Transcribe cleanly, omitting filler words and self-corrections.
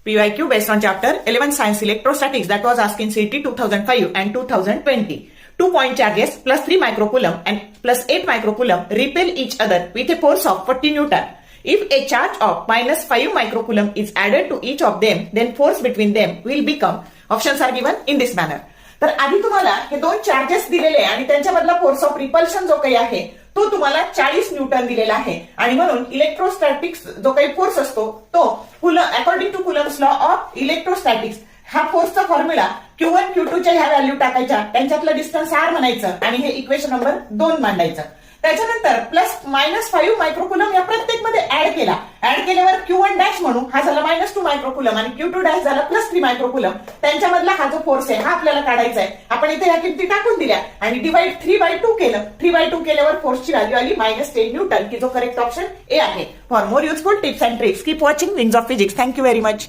PYQ based on chapter 11 Science Electrostatics that was asked in CET 2005 and 2020. 2 point charges plus 3 microcoulomb and plus 8 microcoulomb repel each other with a force of 40 Newton. If a charge of minus 5 microcoulomb is added to each of them, then force between them will become, options are given in this manner. तर आधी तुम्हाला हे दोन charges दिलेले आणि त्यांच्यामधला force of repulsion जो काही आहे तो तुम्हाला 40 न्यूटन दिलेला आहे आणि म्हणून इलेक्ट्रोस्टॅटिक्स जो काही फोर्स असतो तो according to Coulomb's law of electrostatics हा फोर्सचा फॉर्म्युला Q1 Q2 च्या ह्या व्हॅल्यू टाकायच्या, त्यांच्यातलं डिस्टन्स R म्हणायचं आणि हे इक्वेशन नंबर 2 मांडायचं. त्याच्यानंतर प्लस मायनस 5 मायक्रोकुलम या प्रत्येक मध्ये ऍड केल्यावर Q1 डॅश म्हणू, हा झाला -2 मायक्रोकुलम आणि Q2 डॅश झाला +3 मायक्रोकुलम. त्यांच्यामधला हा जो फोर्स आहे हा आपल्याला काढायचा आहे. आपण इथे ह्या किमती टाकून दिल्या आणि डिवाइड 3/2 केलं. 3/2 केल्यावर फोर्सची व्हॅल्यू आली -10 न्यूटन, की जो करेक्ट ऑप्शन ए आहे. For more useful tips and tricks keep watching wings of physics. Thank you very much.